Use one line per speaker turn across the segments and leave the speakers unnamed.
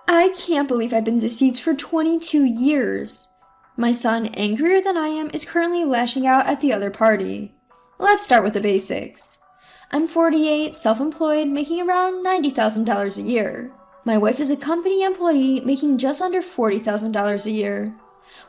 I can't believe I've been deceived for 22 years. My son, angrier than I am, is currently lashing out at the other party. Let's start with the basics. I'm 48, self-employed, making around $90,000 a year. My wife is a company employee, making just under $40,000 a year.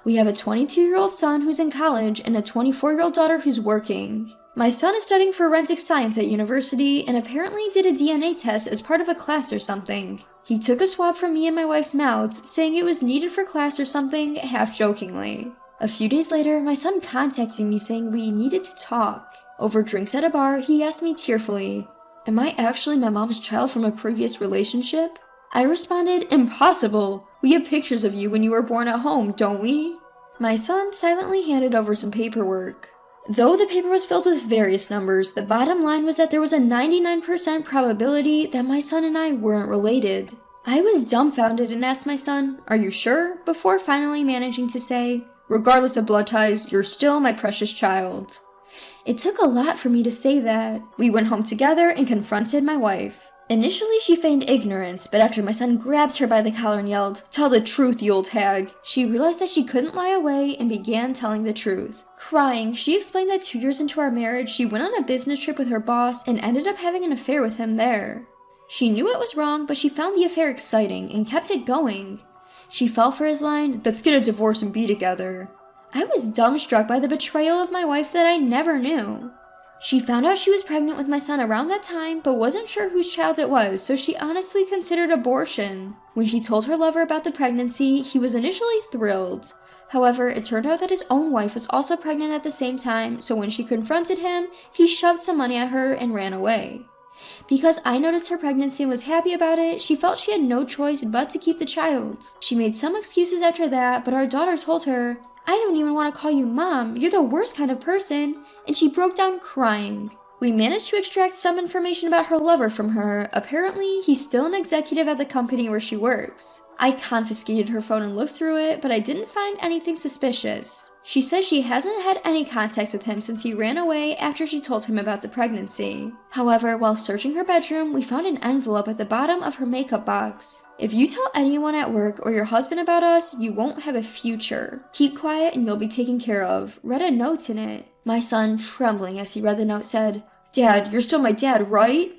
We have a 22-year-old son who's in college and a 24-year-old daughter who's working. My son is studying forensic science at university and apparently did a DNA test as part of a class or something. He took a swab from me and my wife's mouths, saying it was needed for class or something, half jokingly. A few days later, my son contacted me saying we needed to talk. Over drinks at a bar, he asked me tearfully, "Am I actually my mom's child from a previous relationship?" I responded, "Impossible! We have pictures of you when you were born at home, don't we?" My son silently handed over some paperwork. Though the paper was filled with various numbers, the bottom line was that there was a 99% probability that my son and I weren't related. I was dumbfounded and asked my son, "Are you sure?" before finally managing to say, "Regardless of blood ties, you're still my precious child." It took a lot for me to say that. We went home together and confronted my wife. Initially, she feigned ignorance, but after my son grabbed her by the collar and yelled, "Tell the truth, you old hag," she realized that she couldn't lie away and began telling the truth. Crying, she explained that 2 years into our marriage, she went on a business trip with her boss and ended up having an affair with him there. She knew it was wrong, but she found the affair exciting and kept it going. She fell for his line, "Let's get a divorce and be together." I was dumbstruck by the betrayal of my wife that I never knew. She found out she was pregnant with my son around that time, but wasn't sure whose child it was, so she honestly considered abortion. When she told her lover about the pregnancy, he was initially thrilled. However, it turned out that his own wife was also pregnant at the same time, so when she confronted him, he shoved some money at her and ran away. Because I noticed her pregnancy and was happy about it, she felt she had no choice but to keep the child. She made some excuses after that, but our daughter told her, "I don't even want to call you mom, you're the worst kind of person," and she broke down crying. We managed to extract some information about her lover from her. Apparently, he's still an executive at the company where she works. I confiscated her phone and looked through it, but I didn't find anything suspicious. She says she hasn't had any contact with him since he ran away after she told him about the pregnancy. However, while searching her bedroom, we found an envelope at the bottom of her makeup box. "If you tell anyone at work or your husband about us, you won't have a future. Keep quiet and you'll be taken care of," read a note in it. My son, trembling as he read the note, said, "Dad, you're still my dad, right?"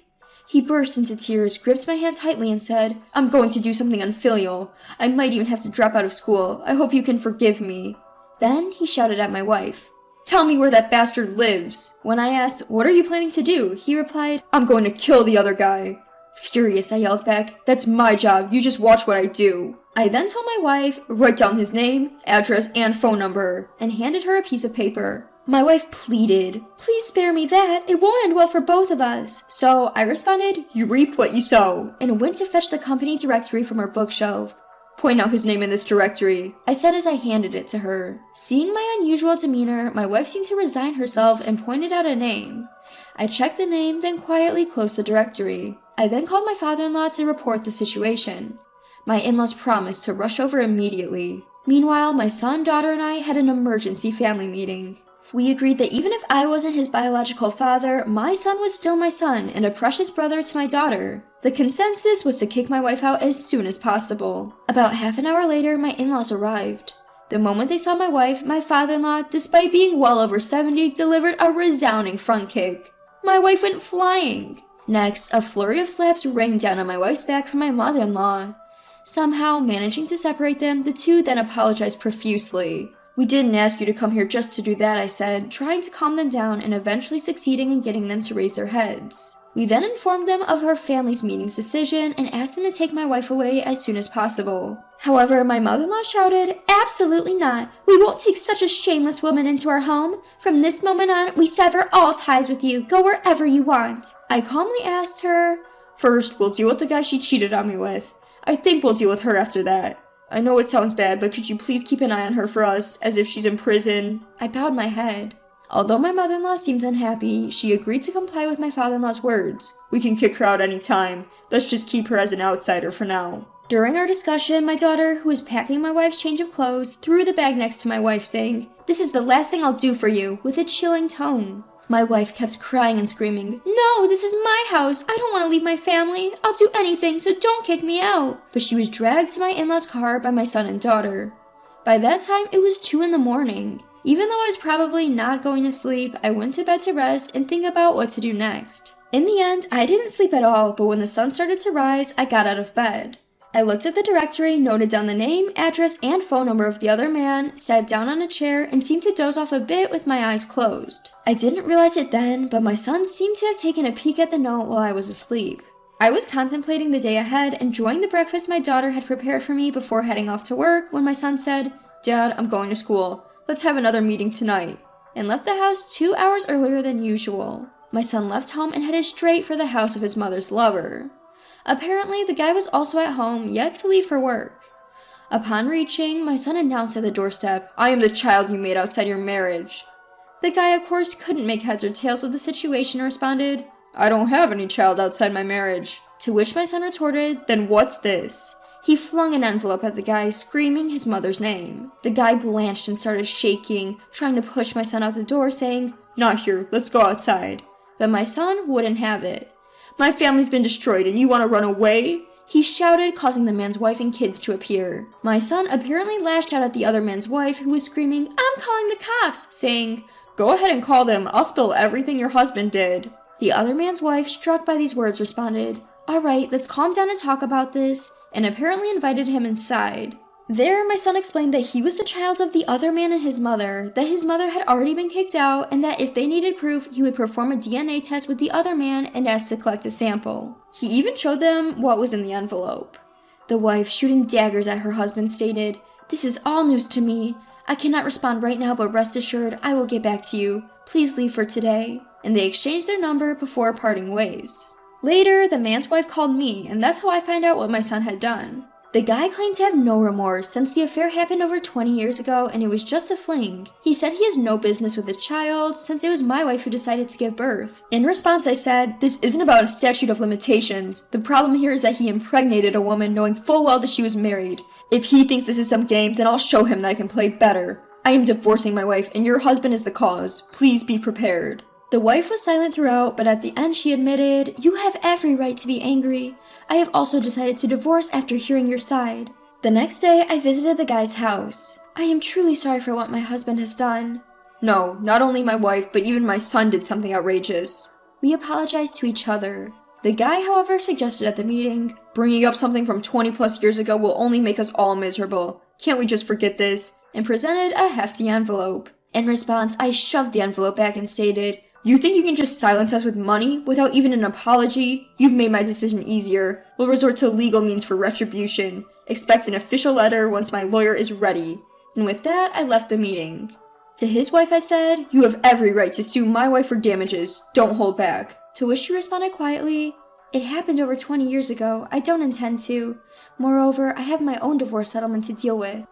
He burst into tears, gripped my hand tightly, and said, "I'm going to do something unfilial. I might even have to drop out of school. I hope you can forgive me." Then he shouted at my wife, "Tell me where that bastard lives." When I asked, "What are you planning to do?" he replied, "I'm going to kill the other guy." Furious, I yelled back, "That's my job. You just watch what I do." I then told my wife, "Write down his name, address, and phone number," and handed her a piece of paper. My wife pleaded, "Please spare me that. It won't end well for both of us." So I responded, "You reap what you sow," and went to fetch the company directory from her bookshelf. "Point out his name in this directory," I said as I handed it to her. Seeing my unusual demeanor, my wife seemed to resign herself and pointed out a name. I checked the name, then quietly closed the directory. I then called my father-in-law to report the situation. My in-laws promised to rush over immediately. Meanwhile, my son, daughter, and I had an emergency family meeting. We agreed that even if I wasn't his biological father, my son was still my son and a precious brother to my daughter. The consensus was to kick my wife out as soon as possible. About half an hour later, my in-laws arrived. The moment they saw my wife, my father-in-law, despite being well over 70, delivered a resounding front kick. My wife went flying. Next, a flurry of slaps rained down on my wife's back from my mother-in-law. Somehow, managing to separate them, the two then apologized profusely. "We didn't ask you to come here just to do that," I said, trying to calm them down and eventually succeeding in getting them to raise their heads. We then informed them of our family's meeting's decision and asked them to take my wife away as soon as possible. However, my mother-in-law shouted, "Absolutely not! We won't take such a shameless woman into our home. From this moment on, we sever all ties with you. Go wherever you want." I calmly asked her, "First, we'll deal with the guy she cheated on me with. I think we'll deal with her after that. I know it sounds bad, but could you please keep an eye on her for us, as if she's in prison?" I bowed my head. Although my mother-in-law seemed unhappy, she agreed to comply with my father-in-law's words. "We can kick her out any time. Let's just keep her as an outsider for now." During our discussion, my daughter, who was packing my wife's change of clothes, threw the bag next to my wife, saying, "This is the last thing I'll do for you," with a chilling tone. My wife kept crying and screaming, "No, this is my house. I don't want to leave my family. I'll do anything, so don't kick me out." But she was dragged to my in-laws' car by my son and daughter. By that time, it was 2 in the morning. Even though I was probably not going to sleep, I went to bed to rest and think about what to do next. In the end, I didn't sleep at all, but when the sun started to rise, I got out of bed. I looked at the directory, noted down the name, address, and phone number of the other man, sat down on a chair, and seemed to doze off a bit with my eyes closed. I didn't realize it then, but my son seemed to have taken a peek at the note while I was asleep. I was contemplating the day ahead, enjoying the breakfast my daughter had prepared for me before heading off to work, when my son said, "Dad, I'm going to school. Let's have another meeting tonight," and left the house 2 hours earlier than usual. My son left home and headed straight for the house of his mother's lover. Apparently, the guy was also at home, yet to leave for work. Upon reaching, my son announced at the doorstep, "I am the child you made outside your marriage." The guy, of course, couldn't make heads or tails of the situation and responded, "I don't have any child outside my marriage." To which my son retorted, "Then what's this?" He flung an envelope at the guy, screaming his mother's name. The guy blanched and started shaking, trying to push my son out the door, saying, "Not here, let's go outside." But my son wouldn't have it. "My family's been destroyed and you want to run away?" he shouted, causing the man's wife and kids to appear. My son apparently lashed out at the other man's wife, who was screaming, "I'm calling the cops," saying, "Go ahead and call them, I'll spill everything your husband did." The other man's wife, struck by these words, responded, "All right, let's calm down and talk about this," and apparently invited him inside. There, my son explained that he was the child of the other man and his mother, that his mother had already been kicked out, and that if they needed proof, he would perform a DNA test with the other man and ask to collect a sample. He even showed them what was in the envelope. The wife, shooting daggers at her husband, stated, "This is all news to me. I cannot respond right now, but rest assured, I will get back to you. Please leave for today." And they exchanged their number before parting ways. Later, the man's wife called me, and that's how I found out what my son had done. The guy claimed to have no remorse since the affair happened over 20 years ago and it was just a fling. He said he has no business with the child since it was my wife who decided to give birth. In response, I said, "This isn't about a statute of limitations. The problem here is that he impregnated a woman knowing full well that she was married. If he thinks this is some game, then I'll show him that I can play better. I am divorcing my wife and your husband is the cause. Please be prepared." The wife was silent throughout, but at the end she admitted, "You have every right to be angry. I have also decided to divorce after hearing your side." The next day, I visited the guy's house. "I am truly sorry for what my husband has done." "No, not only my wife, but even my son did something outrageous." We apologized to each other. The guy, however, suggested at the meeting, "Bringing up something from 20 plus years ago will only make us all miserable. Can't we just forget this?" and presented a hefty envelope. In response, I shoved the envelope back and stated, "You think you can just silence us with money without even an apology? You've made my decision easier. We'll resort to legal means for retribution. Expect an official letter once my lawyer is ready." And with that, I left the meeting. To his wife, I said, "You have every right to sue my wife for damages. Don't hold back." To which she responded quietly, "It happened over 20 years ago. I don't intend to. Moreover, I have my own divorce settlement to deal with."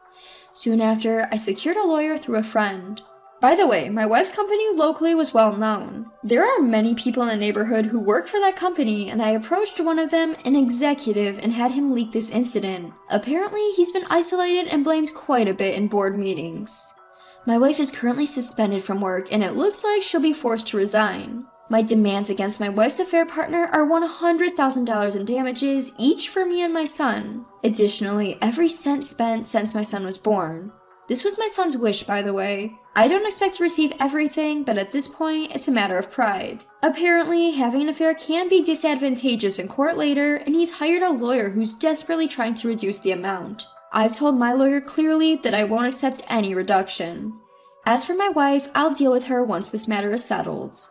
Soon after, I secured a lawyer through a friend. By the way, my wife's company locally was well known. There are many people in the neighborhood who work for that company, and I approached one of them, an executive, and had him leak this incident. Apparently, he's been isolated and blamed quite a bit in board meetings. My wife is currently suspended from work, and it looks like she'll be forced to resign. My demands against my wife's affair partner are $100,000 in damages, each for me and my son. Additionally, every cent spent since my son was born. This was my son's wish, by the way. I don't expect to receive everything, but at this point, it's a matter of pride. Apparently, having an affair can be disadvantageous in court later, and he's hired a lawyer who's desperately trying to reduce the amount. I've told my lawyer clearly that I won't accept any reduction. As for my wife, I'll deal with her once this matter is settled.